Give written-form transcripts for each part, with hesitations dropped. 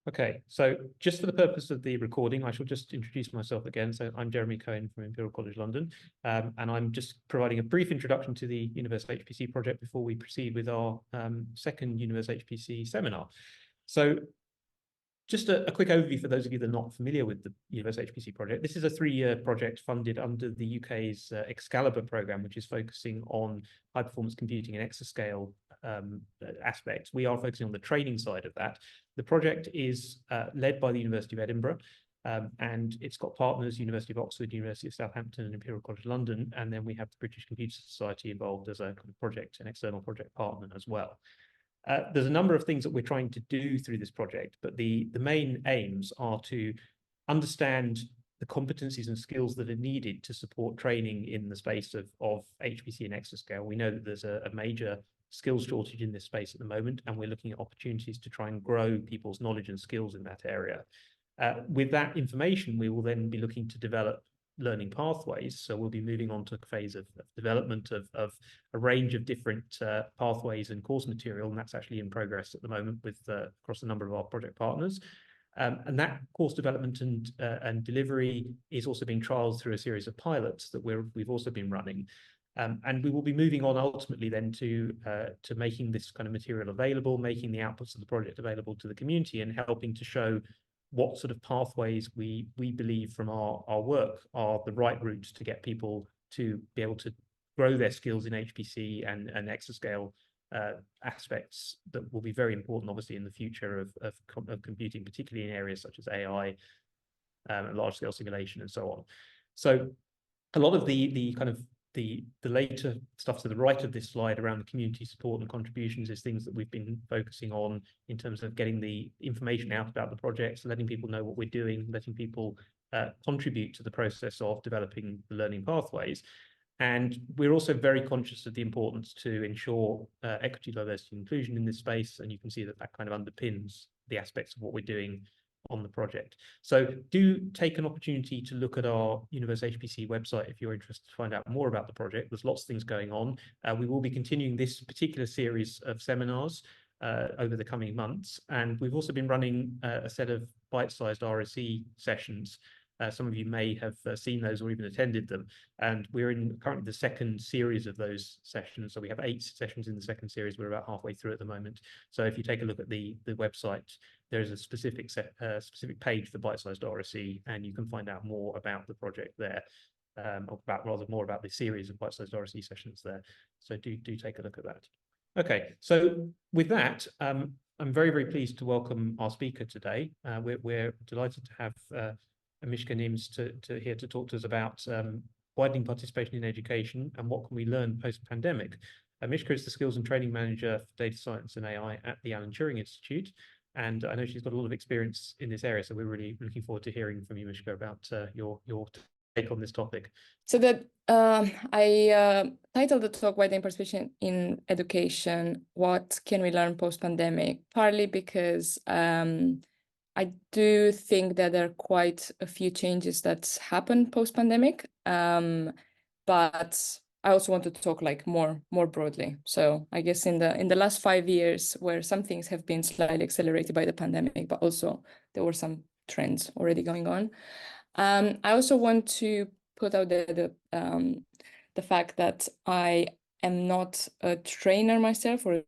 Okay, so just for the purpose of the recording, I shall just introduce myself again. So I'm Jeremy Cohen from Imperial College London, and I'm just providing a brief introduction to the UNIVERSE-HPC project before we proceed with our second UNIVERSE-HPC seminar. So just a quick overview for those of you that are not familiar with the UNIVERSE-HPC project. This is a 3-year project funded under the UK's Excalibur programme, which is focusing on high-performance computing and exascale aspects. We are focusing on the training side of that. The project is led by the University of Edinburgh, and it's got partners, University of Oxford, University of Southampton, and Imperial College London, and then we have the British Computer Society involved as a kind of project, an external project partner as well. There's a number of things that we're trying to do through this project, but the main aims are to understand the competencies and skills that are needed to support training in the space of HPC and exascale. We know that there's a major skills shortage in this space at the moment, and we're looking at opportunities to try and grow people's knowledge and skills in that area. With that information, we will then be looking to develop learning pathways. So we'll be moving on to a phase of development of a range of different pathways and course material, and that's actually in progress at the moment with across a number of our project partners. And that course development and delivery is also being trialed through a series of pilots that we've also been running. And we will be moving on ultimately then to making this kind of material available, making the outputs of the project available to the community, and helping to show what sort of pathways we believe from our work are the right routes to get people to be able to grow their skills in HPC and exascale aspects that will be very important, obviously, in the future of computing, particularly in areas such as AI, large-scale simulation, and so on. So a lot of the kind of the later stuff to the right of this slide around the community support and contributions is things that we've been focusing on in terms of getting the information out about the projects, letting people know what we're doing, letting people contribute to the process of developing the learning pathways. And we're also very conscious of the importance to ensure equity, diversity, and inclusion in this space. And you can see that that kind of underpins the aspects of what we're doing on the project. So do take an opportunity to look at our UNIVERSE-HPC website if you're interested to find out more about the project. There's lots of things going on. We will be continuing this particular series of seminars over the coming months. And we've also been running a set of bite-sized RSE sessions. Some of you may have seen those or even attended them. And we're in currently the second series of those sessions. So we have 8 sessions in the second series. We're about halfway through at the moment. So if you take a look at the website, there is a specific page for bite-sized RSE, and you can find out more about the project there, or more about the series of bite-sized RSE sessions there. So do take a look at that. Okay, so with that, I'm very, very pleased to welcome our speaker today. We're delighted to have Mishka Nims here to talk to us about widening participation in education and what can we learn post-pandemic. Mishka is the Skills and Training Manager for Data Science and AI at the Alan Turing Institute, and I know she's got a lot of experience in this area, so we're really looking forward to hearing from you, Mishka, about your take on this topic. So that I titled the talk "Widening Participation in Education: What Can We Learn Post-Pandemic?" partly because I do think that there are quite a few changes that's happened post-pandemic, but I also want to talk like more broadly. So I guess in the last 5 years, where some things have been slightly accelerated by the pandemic, but also there were some trends already going on. I also want to put out the fact that I am not a trainer myself or a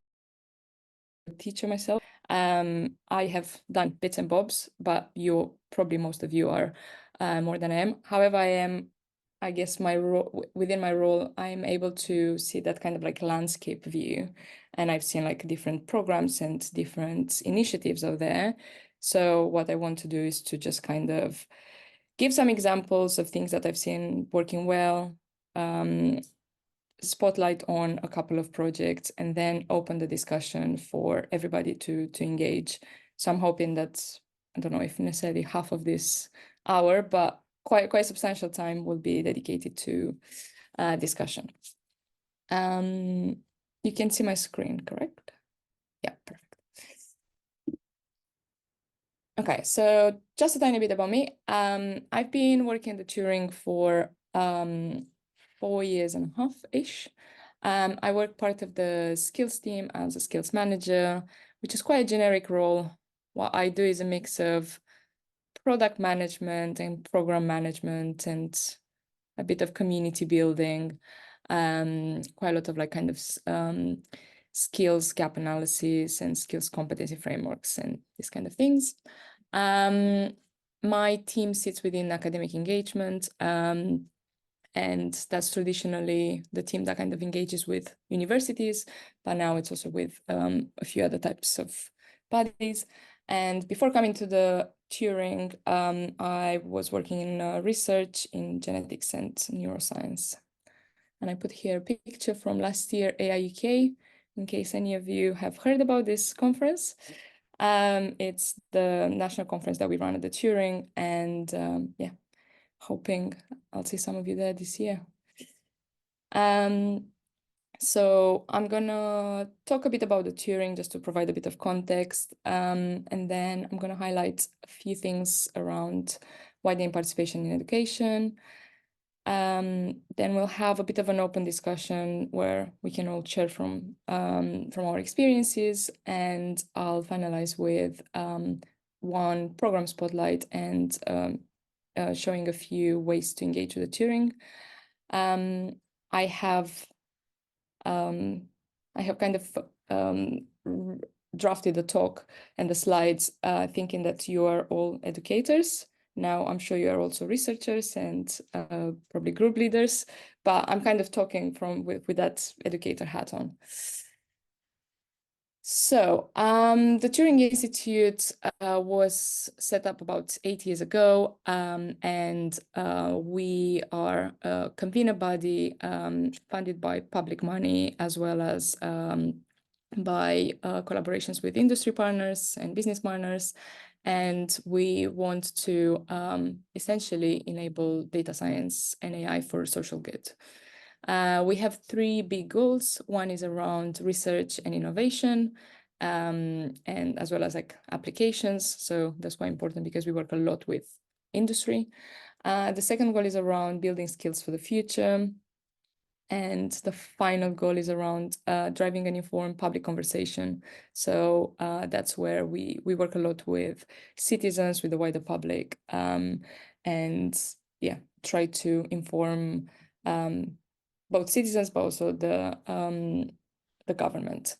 teacher myself. I have done bits and bobs, but most of you are more than I am. However, I guess within my role, I'm able to see that kind of like landscape view, and I've seen like different programs and different initiatives out there. So what I want to do is to just kind of give some examples of things that I've seen working well, spotlight on a couple of projects, and then open the discussion for everybody to engage. So I'm hoping that, I don't know if necessarily half of this hour, but quite substantial time will be dedicated to discussion. You can see my screen, correct? Yeah, perfect. Okay, so just a tiny bit about me. I've been working at the Turing for 4 years and a half-ish. I work part of the skills team as a skills manager, which is quite a generic role. what I do is a mix of product management and program management and a bit of community building, quite a lot of like kind of skills gap analysis and skills competency frameworks and these kind of things. My team sits within academic engagement, and that's traditionally the team that kind of engages with universities, but now it's also with a few other types of bodies. And before coming to the Turing, I was working in research in genetics and neuroscience. And I put here a picture from last year, AI UK, in case any of you have heard about this conference. It's the national conference that we run at the Turing, and yeah, hoping I'll see some of you there this year. So I'm gonna talk a bit about the Turing just to provide a bit of context, and then I'm gonna highlight a few things around widening participation in education. Then we'll have a bit of an open discussion where we can all share from our experiences, and I'll finalize with one program spotlight and showing a few ways to engage with the Turing. I have kind of drafted the talk and the slides thinking that you are all educators. Now, I'm sure you are also researchers and probably group leaders, but I'm kind of talking with that educator hat on. So the Turing Institute was set up about 8 years ago, and we are a convener body funded by public money as well as by collaborations with industry partners and business partners. And we want to essentially enable data science and AI for social good. We have 3 big goals. One is around research and innovation, and as well as like applications. So that's quite important because we work a lot with industry. The second goal is around building skills for the future. And the final goal is around driving an informed public conversation. So that's where we work a lot with citizens, with the wider public, and yeah, try to inform both citizens, but also the government.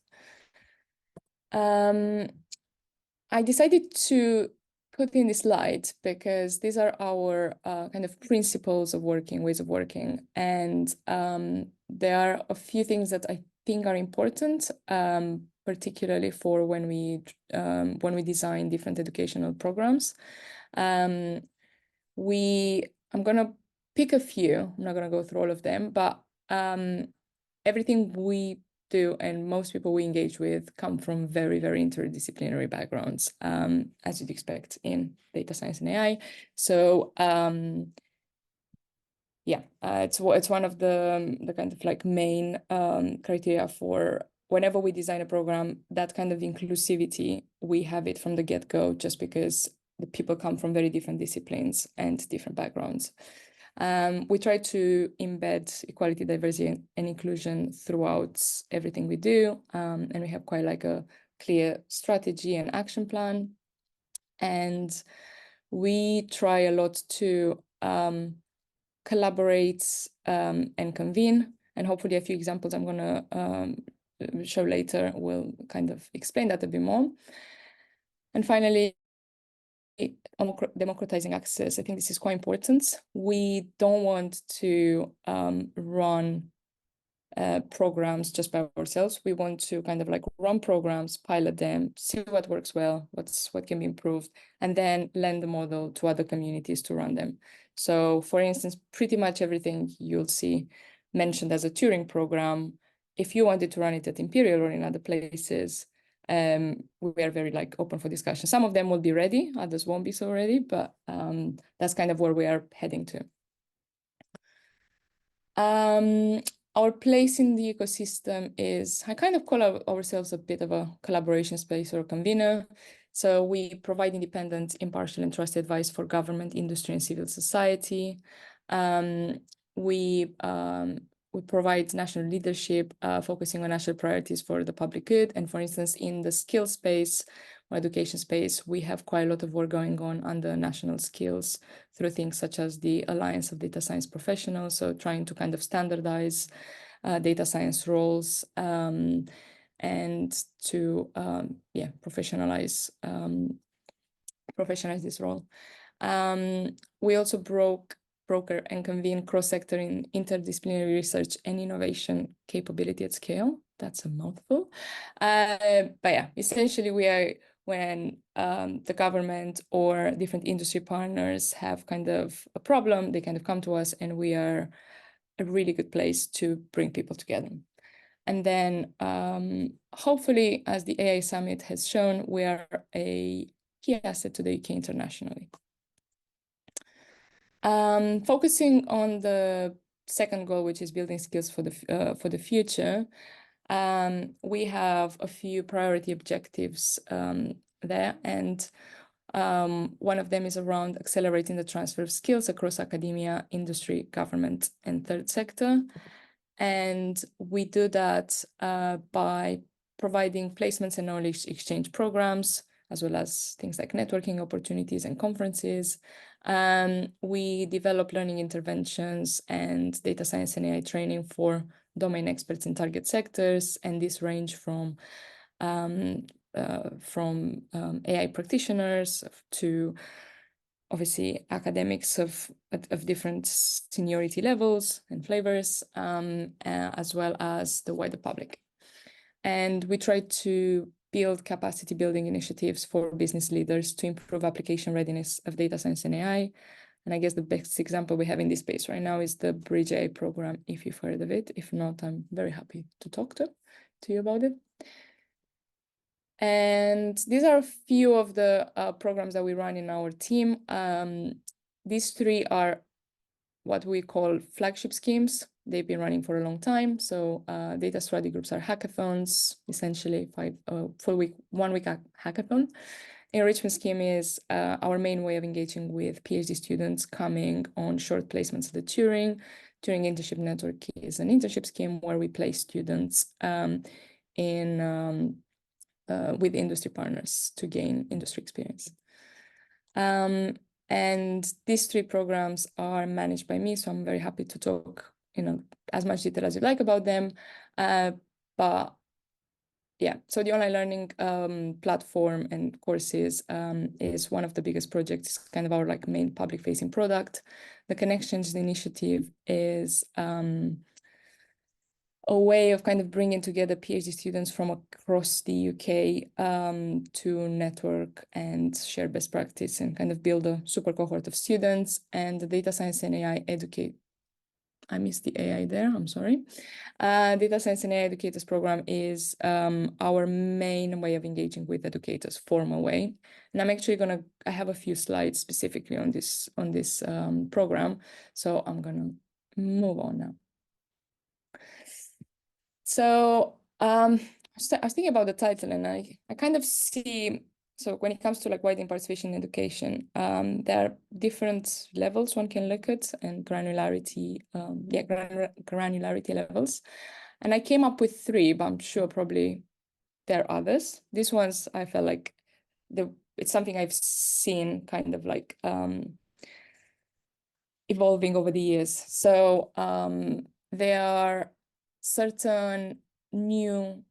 I decided to put in this slide because these are our kind of principles of working, ways of working. And there are a few things that I think are important, particularly for when we design different educational programs. I'm gonna pick a few. I'm not gonna go through all of them, but everything we do and most people we engage with come from very, very interdisciplinary backgrounds, as you'd expect in data science and AI. So yeah, it's one of the kind of like main criteria for whenever we design a program, that kind of inclusivity, we have it from the get-go, just because the people come from very different disciplines and different backgrounds. We try to embed equality, diversity, and inclusion throughout everything we do. And we have quite like a clear strategy and action plan. And we try a lot to collaborate and convene. And hopefully a few examples I'm going to show later will kind of explain that a bit more. And finally, democratizing access. I think this is quite important. We don't want to run programs just by ourselves. We want to kind of like run programs, pilot them, see what works well, what can be improved, and then lend the model to other communities to run them. So for instance, pretty much everything you'll see mentioned as a Turing program, if you wanted to run it at Imperial or in other places, we are very like open for discussion. Some of them will be ready, others won't be so ready, but that's kind of where we are heading to. Our place in the ecosystem is, I kind of call ourselves a bit of a collaboration space or a convener. So we provide independent, impartial, and trusted advice for government, industry, and civil society. We we provide national leadership, focusing on national priorities for the public good. And for instance, in the skill space or education space, we have quite a lot of work going on under national skills through things such as the Alliance of Data Science Professionals, so trying to kind of standardize data science roles and to professionalize this role. We also broker and convene cross-sector in interdisciplinary research and innovation capability at scale. That's a mouthful. But yeah, essentially we are when the government or different industry partners have kind of a problem, they kind of come to us, and we are a really good place to bring people together. And then hopefully, as the AI Summit has shown, we are a key asset to the UK internationally. Focusing on the second goal, which is building skills for the future, we have a few priority objectives there, and one of them is around accelerating the transfer of skills across academia, industry, government, and third sector. And we do that by providing placements and knowledge exchange programs, as well as things like networking opportunities and conferences. We develop learning interventions and data science and AI training for domain experts in target sectors, and this range from AI practitioners to obviously academics of different seniority levels and flavors, as well as the wider public. And we try to build capacity building initiatives for business leaders to improve application readiness of data science and AI. And I guess the best example we have in this space right now is the Bridge AI program, if you've heard of it. If not, I'm very happy to talk to you about it. And these are a few of the programs that we run in our team. These three are what we call flagship schemes. They've been running for a long time. So data strategy groups are hackathons, essentially 1 week hackathon. Enrichment scheme is our main way of engaging with PhD students coming on short placements at the Turing. Turing Internship Network is an internship scheme where we place students with industry partners to gain industry experience. And these three programs are managed by me, so I'm very happy to talk, as much detail as you like about them. But yeah, so the online learning platform and courses is one of the biggest projects, kind of our main public-facing product. The Connections initiative is a way of kind of bringing together PhD students from across the UK to network and share best practice and kind of build a super cohort of students. And the Data Science and AI I missed the AI there, I'm sorry. Data Science and AI Educators program is our main way of engaging with educators, formal way. And I'm actually I have a few slides specifically on this program. So I'm gonna move on now. So I was thinking about the title, and I kind of see, so when it comes to widening participation in education, there are different levels one can look at and granularity, granularity levels. And I came up with 3, but I'm sure probably there are others. These ones I felt like it's something I've seen kind of evolving over the years. So there are certain new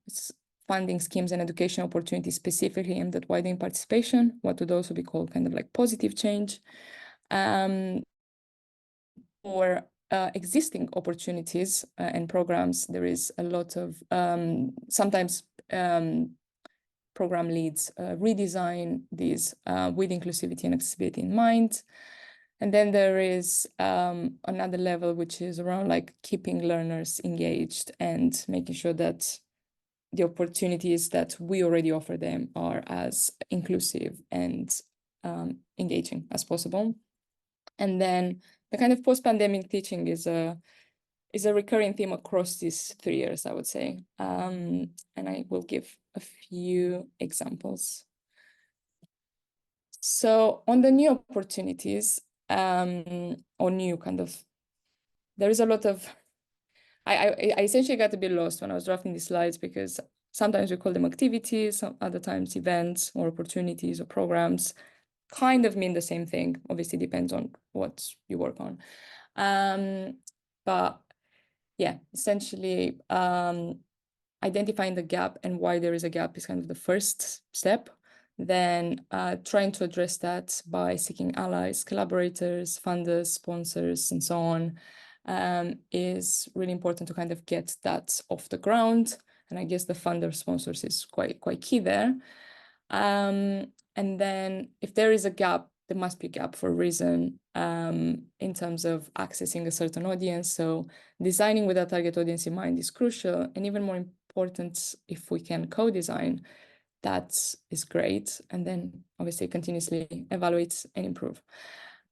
funding schemes and education opportunities specifically aimed at widening participation, what would also be called kind of positive change. For existing opportunities and programs, there is a lot of sometimes program leads redesign these with inclusivity and accessibility in mind. And then there is another level, which is around keeping learners engaged and making sure that the opportunities that we already offer them are as inclusive and engaging as possible. And then the kind of post-pandemic teaching is a recurring theme across these 3 years, I would say. And I will give a few examples. So on the new opportunities, or new kind of, there is a lot of, I essentially got a bit lost when I was drafting these slides, because sometimes we call them activities, some other times events or opportunities or programs. Kind of mean the same thing. Obviously, depends on what you work on. But yeah, essentially, identifying the gap and why there is a gap is kind of the first step. Then trying to address that by seeking allies, collaborators, funders, sponsors, and so on, is really important to kind of get that off the ground. And I guess the funder sponsors is quite key there. And then if there is a gap, there must be a gap for a reason, in terms of accessing a certain audience. So designing with a target audience in mind is crucial, and even more important if we can co-design, that is great. And then obviously continuously evaluate and improve.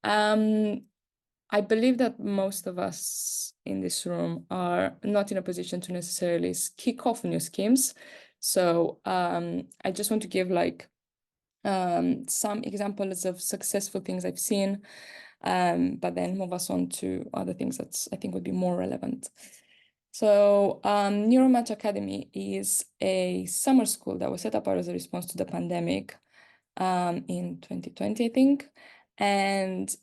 I believe that most of us in this room are not in a position to necessarily kick off new schemes. So I just want to give like some examples of successful things I've seen, but then move us on to other things that I think would be more relevant. So Neuromatch Academy is a summer school that was set up as a response to the pandemic in 2020, I think. And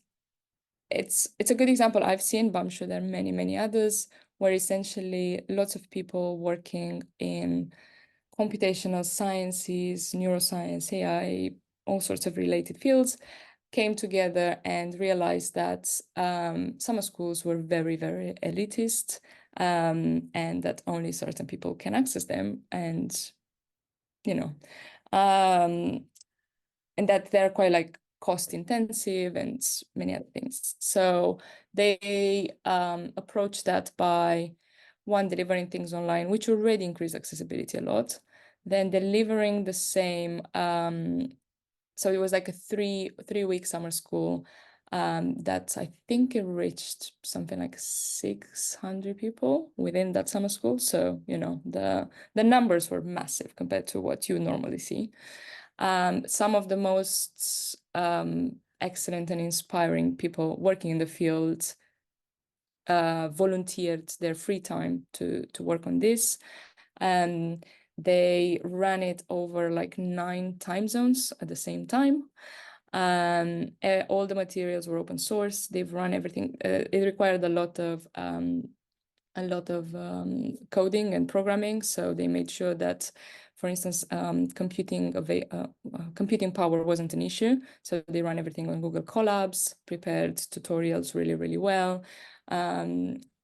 it's a good example I've seen, but I'm sure there are many others, where essentially lots of people working in computational sciences, neuroscience, AI, all sorts of related fields came together and realized that summer schools were very elitist, and that only certain people can access them, and and that they're quite like cost intensive and many other things. So they approached that by one, delivering things online, which already increased accessibility a lot, then delivering the same. So it was like a three-week summer school that I think it reached something like 600 people within that summer school. So, the numbers were massive compared to what you normally see. Some of the most excellent and inspiring people working in the field volunteered their free time to work on this. They ran it over like 9 time zones at the same time. All the materials were open source. They've run everything. It required a lot of coding and programming. So they made sure that, for instance, computing power wasn't an issue. So they ran everything on Google Colabs, prepared tutorials really well,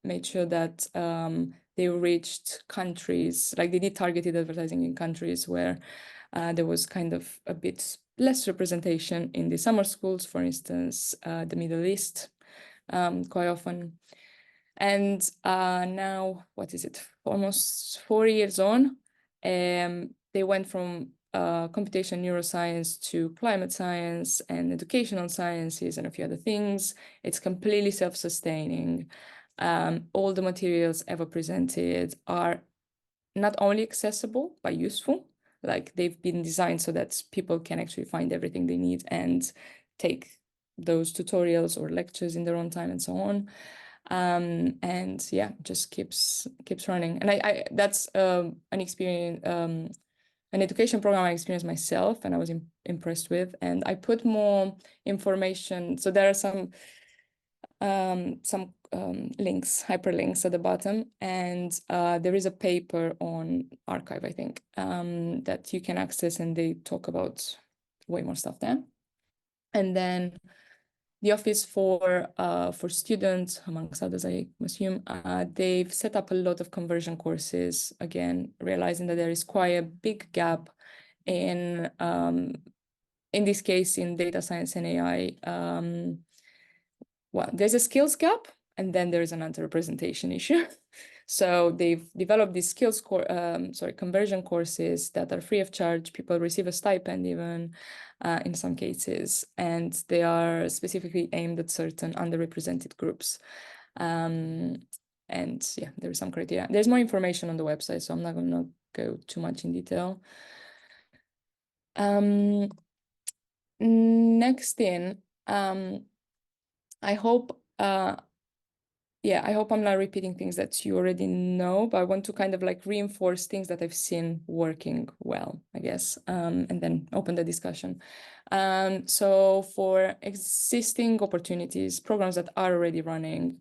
made sure that they reached countries, like they did targeted advertising in countries where there was kind of a bit less representation in the summer schools, for instance, the Middle East, quite often. And now, what is it? Almost 4 years on, they went from computation neuroscience to climate science and educational sciences and a few other things. It's completely self-sustaining. All the materials ever presented are not only accessible, but useful. Like they've been designed so that people can actually find everything they need and take those tutorials or lectures in their own time and so on. And yeah, just keeps running. And I that's an experience, an education program I experienced myself, and I was impressed with. And I put more information. So there are some links, hyperlinks at the bottom, and there is a paper on arXiv, I think, that you can access, and they talk about way more stuff there. And then the Office for Students, amongst others, I assume, they've set up a lot of conversion courses, again, realizing that there is quite a big gap in this case, in data science and AI. Well, there's a skills gap, and then there's an underrepresentation issue. So they've developed these conversion courses that are free of charge. People receive a stipend even in some cases, and they are specifically aimed at certain underrepresented groups. And yeah, there's some criteria. There's more information on the website, so I'm not going to go too much in detail. Next in, I hope yeah, I hope I'm not repeating things that you already know, but I want to kind of like reinforce things that I've seen working well, I guess, and then open the discussion. So for existing opportunities, programs that are already running,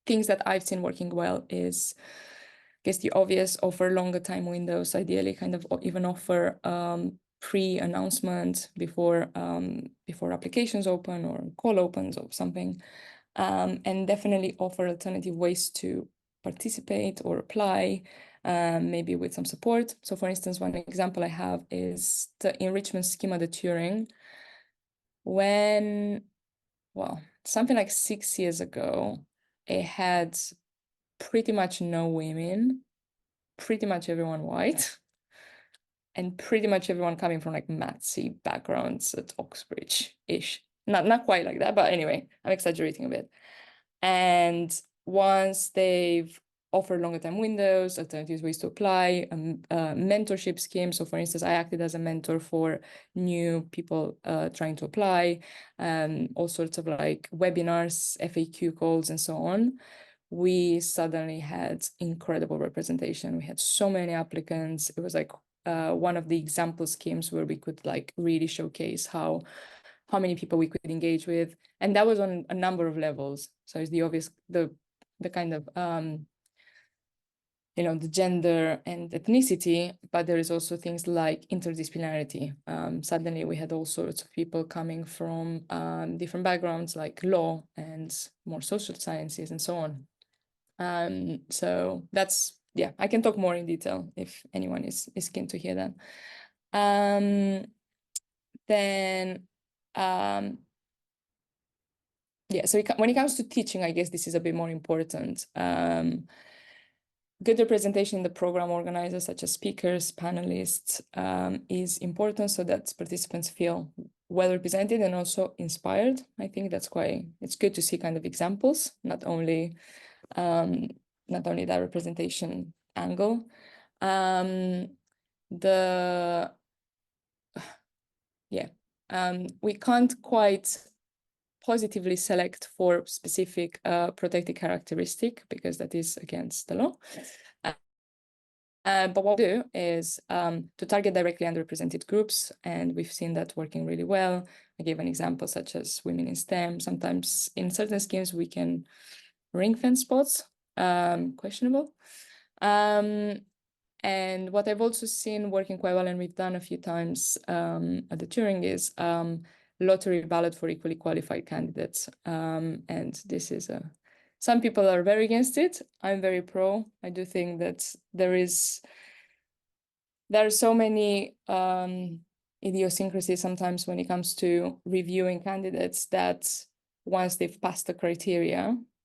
things that I've seen working well is, I guess, the obvious: offer longer time windows, ideally kind of even offer pre-announcement before applications open or call opens or something. And definitely offer alternative ways to participate or apply, maybe with some support. So for instance, one example I have is the enrichment schema, the Turing. When, well, something like 6 years ago, it had pretty much no women, pretty much everyone white, and pretty much everyone coming from like mathsy backgrounds at Oxbridge-ish. Not quite like that, but anyway, I'm exaggerating a bit. And once they've offered longer time windows, alternative ways to apply, mentorship schemes. So for instance, I acted as a mentor for new people trying to apply, all sorts of like webinars, FAQ calls, and so on. We suddenly had incredible representation. We had so many applicants. It was like one of the example schemes where we could like really showcase how many people we could engage with. And that was on a number of levels. So it's the obvious, the kind of, the gender and ethnicity, but there is also things like interdisciplinarity. Suddenly we had all sorts of people coming from different backgrounds, like law and more social sciences and so on. So that's, yeah, I can talk more in detail if anyone is keen to hear that. Then, yeah, so when it comes to teaching, I guess this is a bit more important. Good representation in the program organizers, such as speakers, panelists, is important so that participants feel well represented and also inspired. I think that's it's good to see kind of examples, not only that representation angle. We can't quite positively select for specific protected characteristic because that is against the law. But what we do is to target directly underrepresented groups, and we've seen that working really well. I gave an example such as women in STEM. Sometimes in certain schemes we can ring fence spots, questionable. And what I've also seen working quite well, and we've done a few times at the Turing, is lottery ballot for equally qualified candidates. And this is some people are very against it. I'm very pro. I do think that there are so many idiosyncrasies sometimes when it comes to reviewing candidates that once they've passed the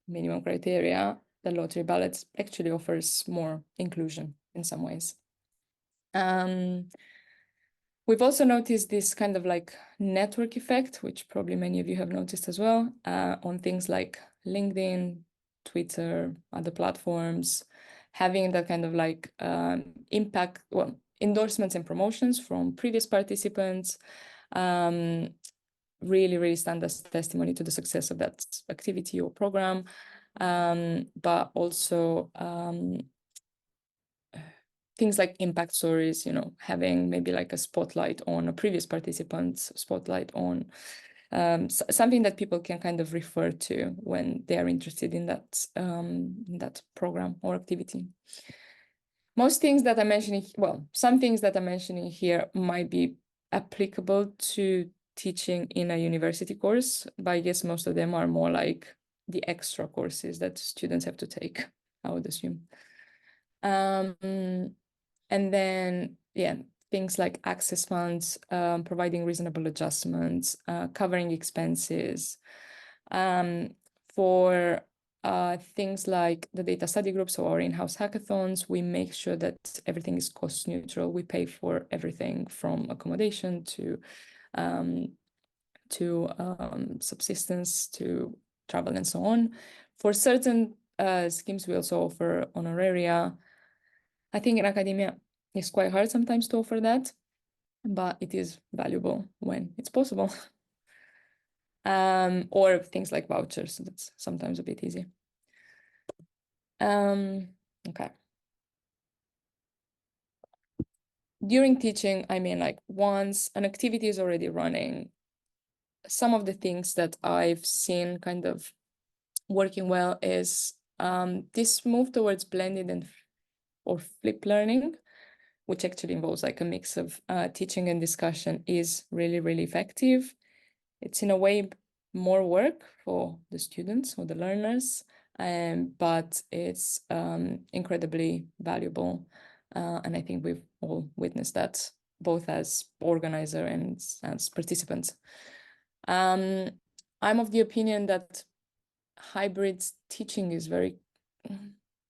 minimum criteria, the lottery ballot actually offers more inclusion in some ways. We've also noticed this kind of like network effect, which probably many of you have noticed as well, on things like LinkedIn, Twitter, other platforms, having that kind of like impact, well, endorsements and promotions from previous participants, really, really stand as testimony to the success of that activity or program, but also things like impact stories, having maybe like a spotlight on a previous participant, spotlight on something that people can kind of refer to when they are interested in that program or activity. Most things that I'm mentioning, well, some things that I'm mentioning here might be applicable to teaching in a university course, but I guess most of them are more like the extra courses that students have to take, I would assume. And then, yeah, things like access funds, providing reasonable adjustments, covering expenses. For things like the data study groups or our in-house hackathons, we make sure that everything is cost neutral. We pay for everything from accommodation to subsistence to travel and so on. For certain schemes, we also offer honoraria. I think in academia, it's quite hard sometimes to offer that, but it is valuable when it's possible. or things like vouchers. So that's sometimes a bit easy. Okay. During teaching, I mean, like once an activity is already running, some of the things that I've seen kind of working well is this move towards blended and or flipped learning, which actually involves like a mix of teaching and discussion, is really, really effective. It's in a way more work for the students or the learners, but it's incredibly valuable. And I think we've all witnessed that, both as organizer and as participants. I'm of the opinion that hybrid teaching is very,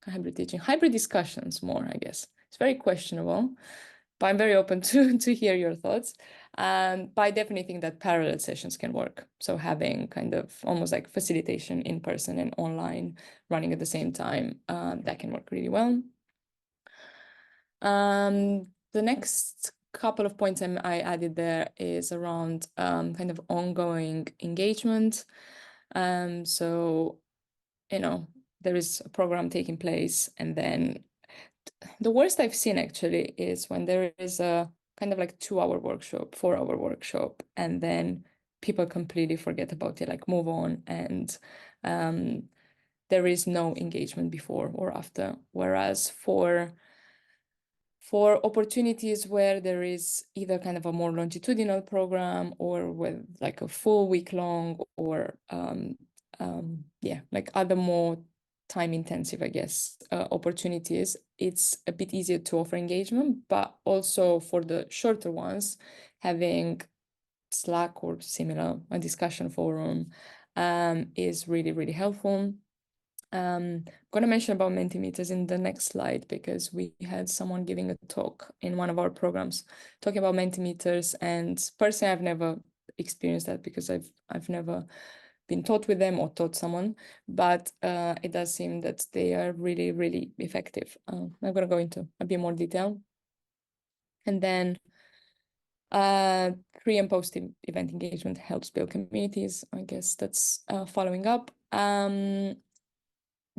hybrid discussions more, I guess. It's very questionable, but I'm very open to hear your thoughts. But I definitely think that parallel sessions can work. So having kind of almost like facilitation in person and online running at the same time, that can work really well. The next couple of points I added there is around kind of ongoing engagement. So, you know, there is a program taking place, and then the worst I've seen actually is when there is a kind of like 2-hour workshop, 4-hour workshop, and then people completely forget about it, like move on, and there is no engagement before or after. Whereas for opportunities where there is either kind of a more longitudinal program or with like a full week long, or yeah, like other more time intensive, I guess, opportunities, it's a bit easier to offer engagement. But also for the shorter ones, having Slack or similar, a discussion forum, is really, really helpful. I'm going to mention about Mentimeters in the next slide, because we had someone giving a talk in one of our programs talking about Mentimeters, and personally I've never experienced that because I've never been taught with them or taught someone, but it does seem that they are really, really effective. I'm going to go into a bit more detail. And then pre and post event engagement helps build communities. I guess that's following up.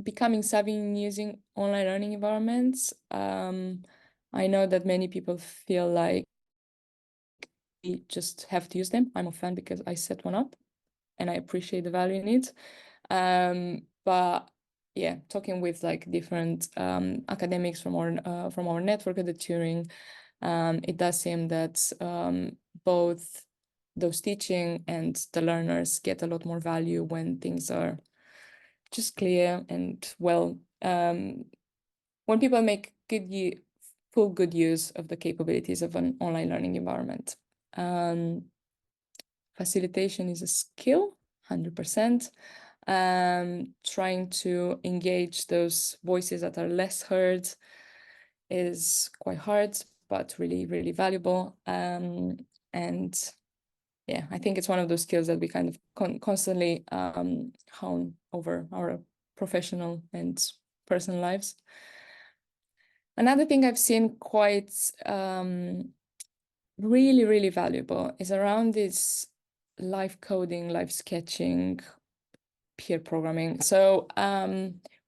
Becoming savvy in using online learning environments. I know that many people feel like we just have to use them. I'm a fan because I set one up and I appreciate the value in it. But yeah, talking with like different academics from our network at the Turing, it does seem that both those teaching and the learners get a lot more value when things are just clear and well. When people make full good use of the capabilities of an online learning environment. Facilitation is a skill, 100%. Trying to engage those voices that are less heard is quite hard, but really, really valuable. And yeah, I think it's one of those skills that we kind of constantly hone over our professional and personal lives. Another thing I've seen quite really, really valuable is around this live coding, live sketching, peer programming. So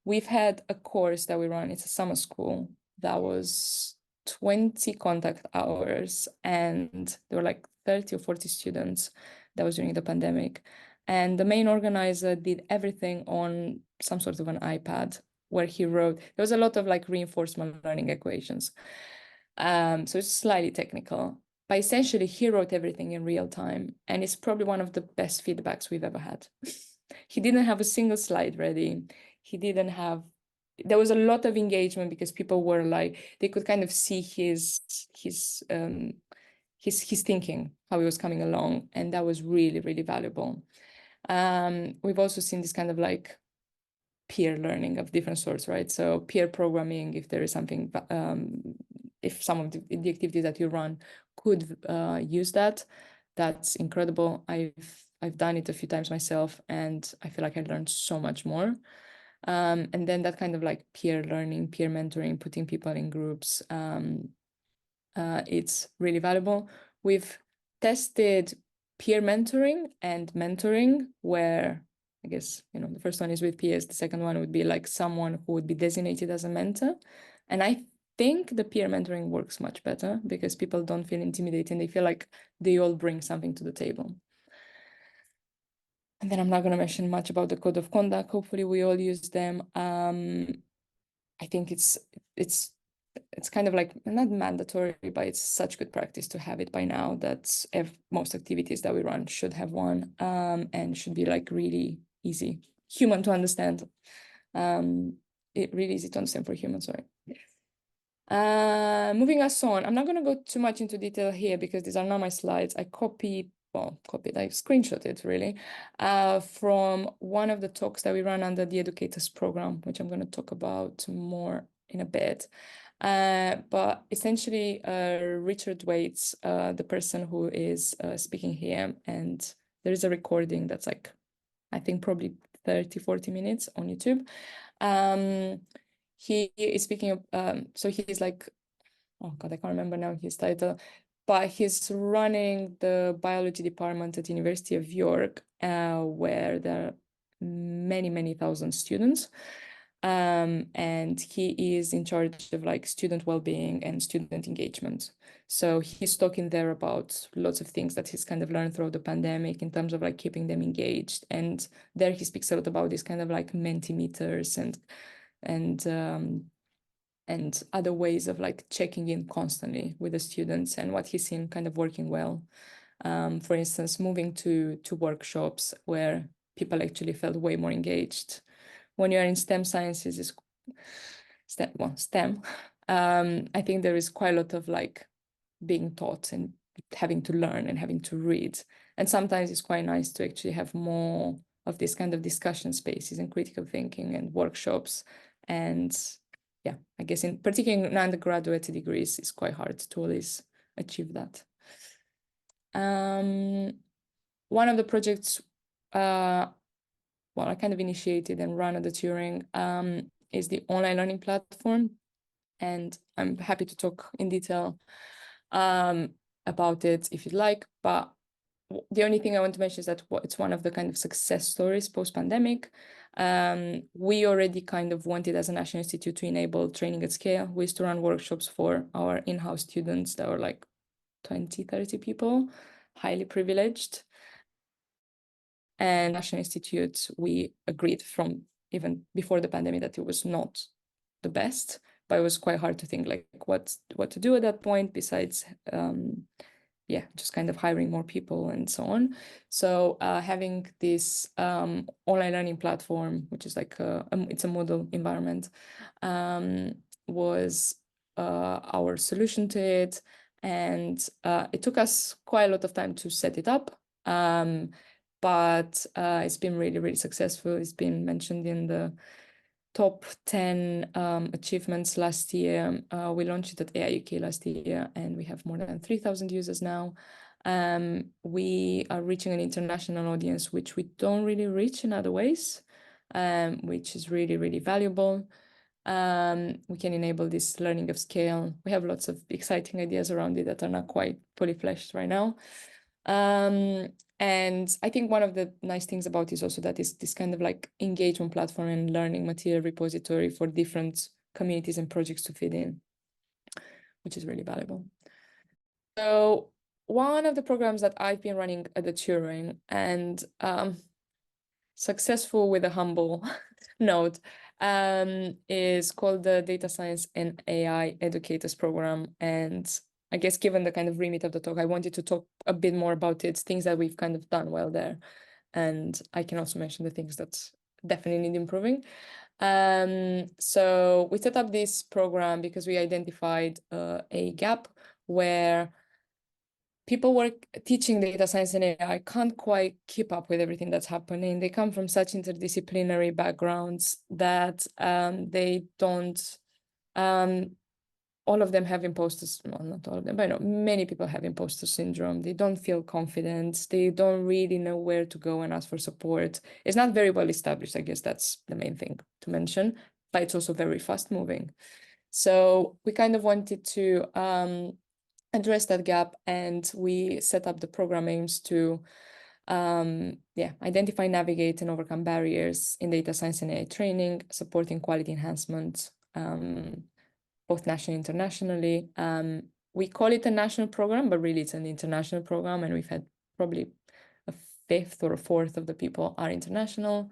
we've had a course that we run. It's a summer school that was 20 contact hours, and there were like 30 or 40 students. That was during the pandemic. And the main organizer did everything on some sort of an iPad, where he wrote, there was a lot of like reinforcement learning equations. So it's slightly technical, but essentially he wrote everything in real time. And it's probably one of the best feedbacks we've ever had. He didn't have a single slide ready. There was a lot of engagement because people were like, they could kind of see his thinking, how he was coming along. And that was really, really valuable. We've also seen this kind of like peer learning of different sorts, right? So peer programming, if there is something, if some of the activities that you run could use that, that's incredible. I've done it a few times myself, and I feel like I learned so much more. And then that kind of like peer learning, peer mentoring, putting people in groups, it's really valuable. We've tested peer mentoring and mentoring, where I guess, you know, the first one is with peers, the second one would be like someone who would be designated as a mentor. And I think the peer mentoring works much better because people don't feel intimidated and they feel like they all bring something to the table. And then I'm not going to mention much about the code of conduct. Hopefully we all use them. I think it's kind of like not mandatory, but it's such good practice to have it by now that most activities that we run should have one, and should be like really easy, human to understand. It really easy to understand for humans, sorry. Moving us on, I'm not going to go too much into detail here because these are not my slides. I screenshotted really from one of the talks that we run under the Educators program, which I'm going to talk about more in a bit. But essentially, Richard Waits, the person who is speaking here, and there is a recording that's like, I think probably 30-40 minutes on YouTube. He is speaking of, so he's like, oh God, I can't remember now his title, but he's running the biology department at University of York, where there are many thousand students. And he is in charge of like student well-being and student engagement. So he's talking there about lots of things that he's kind of learned throughout the pandemic in terms of like keeping them engaged. And there he speaks a lot about this kind of like Mentimeters and other ways of like checking in constantly with the students and what he's seen kind of working well. For instance, moving to workshops where people actually felt way more engaged. When you're in STEM sciences, STEM, I think there is quite a lot of like being taught and having to learn and having to read. And sometimes it's quite nice to actually have more of this kind of discussion spaces and critical thinking and workshops. And yeah, I guess in particularly in undergraduate degrees, it's quite hard to always achieve that. One of the projects, I kind of initiated and run at the Turing, is the online learning platform. And I'm happy to talk in detail about it if you'd like. But the only thing I want to mention is that it's one of the kind of success stories post-pandemic. We already kind of wanted as a National Institute to enable training at scale. We used to run workshops for our in-house students that were like 20-30 people, highly privileged. And National Institute, we agreed from even before the pandemic that it was not the best, but it was quite hard to think like what to do at that point besides just kind of hiring more people and so on. So having this online learning platform, which is like it's a model environment, was our solution to it. And it took us quite a lot of time to set it up. But it's been really, really successful. It's been mentioned in the top 10 achievements last year. We launched it at AI UK last year, and we have more than 3,000 users now. We are reaching an international audience, which we don't really reach in other ways, which is really, really valuable. We can enable this learning of scale. We have lots of exciting ideas around it that are not quite fully fleshed right now. And I think one of the nice things about it is also that it's this kind of like engagement platform and learning material repository for different communities and projects to fit in, which is really valuable. So one of the programs that I've been running at the Turing, and successful with a humble note, is called the Data Science and AI Educators Program. And I guess given the kind of remit of the talk, I wanted to talk a bit more about it, things that we've kind of done well there. And I can also mention the things that definitely need improving. So we set up this program because we identified a gap where people work teaching data science and AI can't quite keep up with everything that's happening. They come from such interdisciplinary backgrounds that they don't, all of them have well, not all of them, but I know many people have imposter syndrome. They don't feel confident. They don't really know where to go and ask for support. It's not very well established. I guess that's the main thing to mention, but it's also very fast moving. So we kind of wanted to address that gap, and we set up the program aims to identify, navigate, and overcome barriers in data science and AI training, supporting quality enhancement, both nationally and internationally. We call it a national program, but really it's an international program, and we've had probably a fifth or a fourth of the people are international.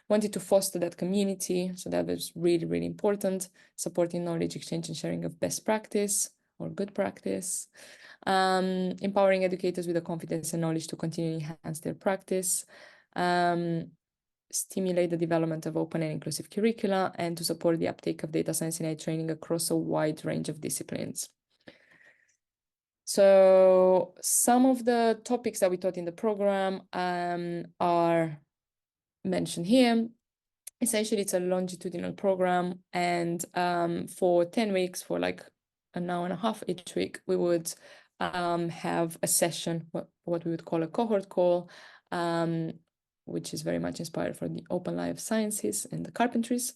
Wanted to foster that community, so that was really, really important, supporting knowledge exchange and sharing of best practice or good practice, empowering educators with the confidence and knowledge to continue to enhance their practice, stimulate the development of open and inclusive curricula, and to support the uptake of data science and AI training across a wide range of disciplines. So some of the topics that we taught in the program are mentioned here. Essentially, it's a longitudinal program, and for 10 weeks, for like an hour and a half each week, we would have a session, what we would call a cohort call, which is very much inspired from the open life sciences and the carpentries.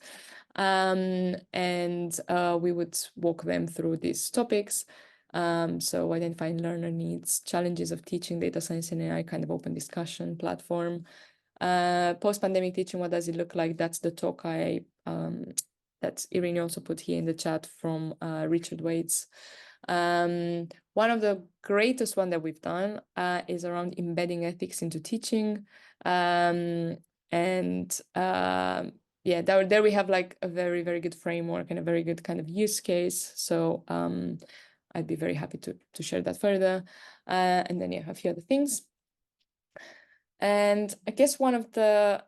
And we would walk them through these topics. So identifying learner needs, challenges of teaching data science and AI, kind of open discussion platform. Post-pandemic teaching, what does it look like? That's the talk that Irene also put here in the chat from Richard Waits. One of the greatest one that we've done is around embedding ethics into teaching. There we have like a very, very good framework and a very good kind of use case. So I'd be very happy to share that further. And then a few other things. And I guess one of the,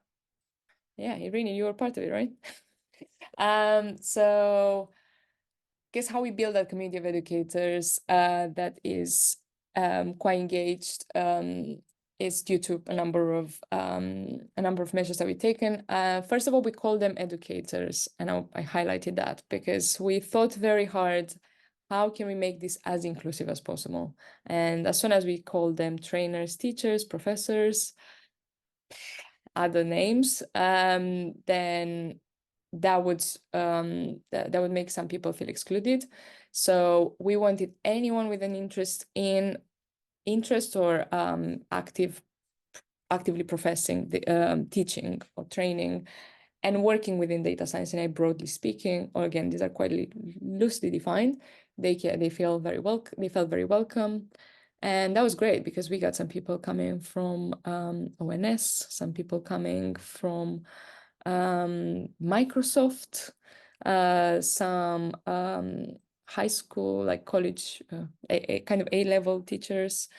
Irene, you were part of it, right? So I guess how we build that community of educators that is quite engaged is due to a number of measures that we've taken. First of all, we call them educators, and I highlighted that because we thought very hard, how can we make this as inclusive as possible? And as soon as we call them trainers, teachers, professors, other names, then that would make some people feel excluded. So we wanted anyone with an interest or actively professing the teaching or training and working within data science and AI, broadly speaking, or again, these are quite loosely defined. They felt very welcome. And that was great because we got some people coming from ONS, some people coming from Microsoft, some high school, like college, a kind of A-level teachers.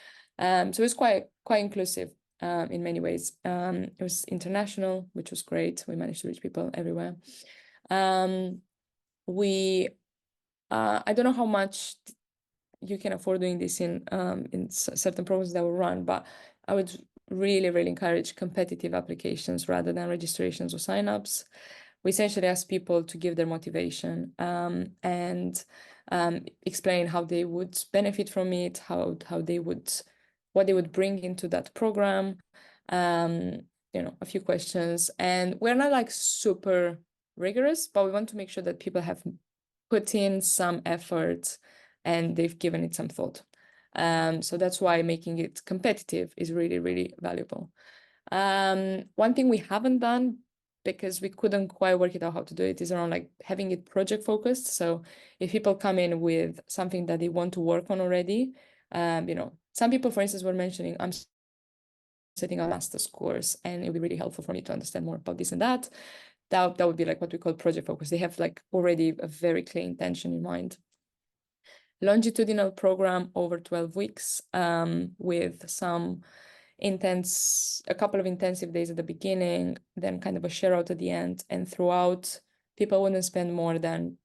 So it was quite inclusive in many ways. It was international, which was great. We managed to reach people everywhere. I don't know how much you can afford doing this in certain programs that will run, but I would really, really encourage competitive applications rather than registrations or signups. We essentially ask people to give their motivation and explain how they would benefit from it, what they would bring into that program, a few questions. And we're not like super rigorous, but we want to make sure that people have put in some effort and they've given it some thought. So that's why making it competitive is really, really valuable. One thing we haven't done, because we couldn't quite work it out how to do it, is around like having it project focused. So if people come in with something that they want to work on already, some people, for instance, were mentioning, I'm setting a master's course and it would be really helpful for me to understand more about this and that. That would be like what we call project focus. They have like already a very clear intention in mind. Longitudinal program over 12 weeks with a couple of intensive days at the beginning, then kind of a share out at the end. And throughout, people wouldn't spend more than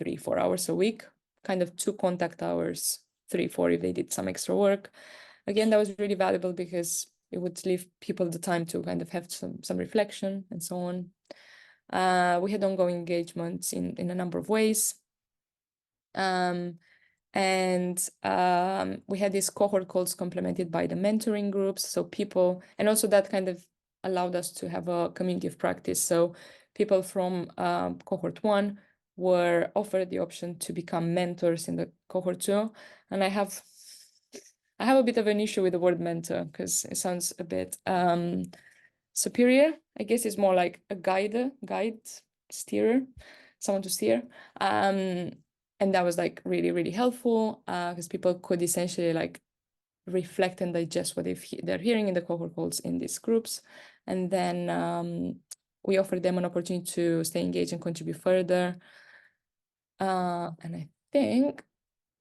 3-4 hours a week, kind of 2 contact hours, 3-4 if they did some extra work. Again, that was really valuable because it would leave people the time to kind of have some reflection and so on. We had ongoing engagements in a number of ways. We had these cohort calls complemented by the mentoring groups. So people, and also that kind of allowed us to have a community of practice. So people from cohort 1 were offered the option to become mentors in the cohort 2. And I have a bit of an issue with the word mentor because it sounds a bit superior. I guess it's more like a guide, steerer, someone to steer. And that was like really, really helpful because people could essentially like reflect and digest what they're hearing in the cohort calls in these groups. And then we offered them an opportunity to stay engaged and contribute further. And I think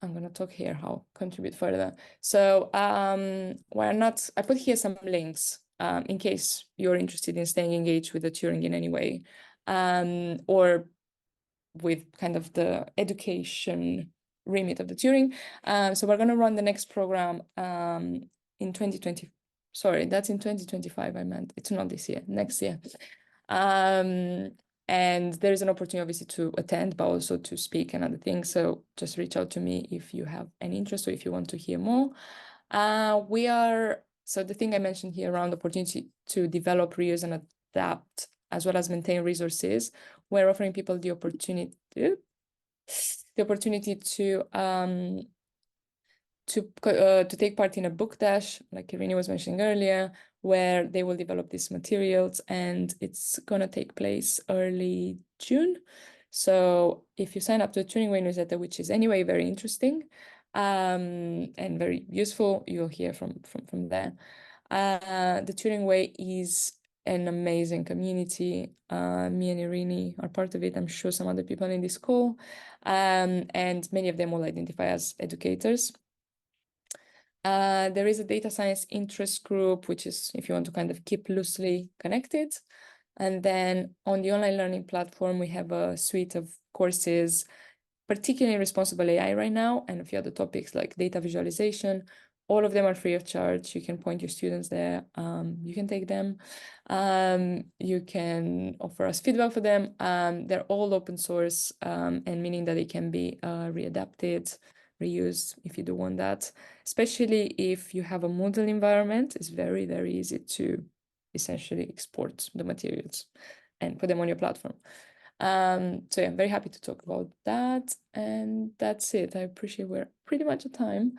I'm going to talk here how contribute further. So I put here some links in case you're interested in staying engaged with the Turing in any way, or with kind of the education remit of the Turing. So we're going to run the next program in 2020. Sorry, that's in 2025. I meant it's not this year, next year. And there is an opportunity obviously to attend, but also to speak and other things. So just reach out to me if you have any interest or if you want to hear more. So the thing I mentioned here around the opportunity to develop, reuse, and adapt, as well as maintain resources, we're offering people the opportunity to take part in a book dash, like Irene was mentioning earlier, where they will develop these materials, and it's going to take place early June. So if you sign up to the Turing Way newsletter, which is anyway very interesting and very useful, you'll hear from there. The Turing Way is an amazing community. Me and Irene are part of it. I'm sure some other people in this call, and many of them will identify as educators. There is a data science interest group, which is if you want to kind of keep loosely connected. And then on the online learning platform, we have a suite of courses, particularly responsible AI right now, and a few other topics like data visualization. All of them are free of charge. You can point your students there. You can take them. You can offer us feedback for them. They're all open source, and meaning that they can be readapted, reused if you do want that. Especially if you have a Moodle environment, it's very, very easy to essentially export the materials and put them on your platform. So yeah, I'm very happy to talk about that. And that's it. I appreciate we're pretty much at time.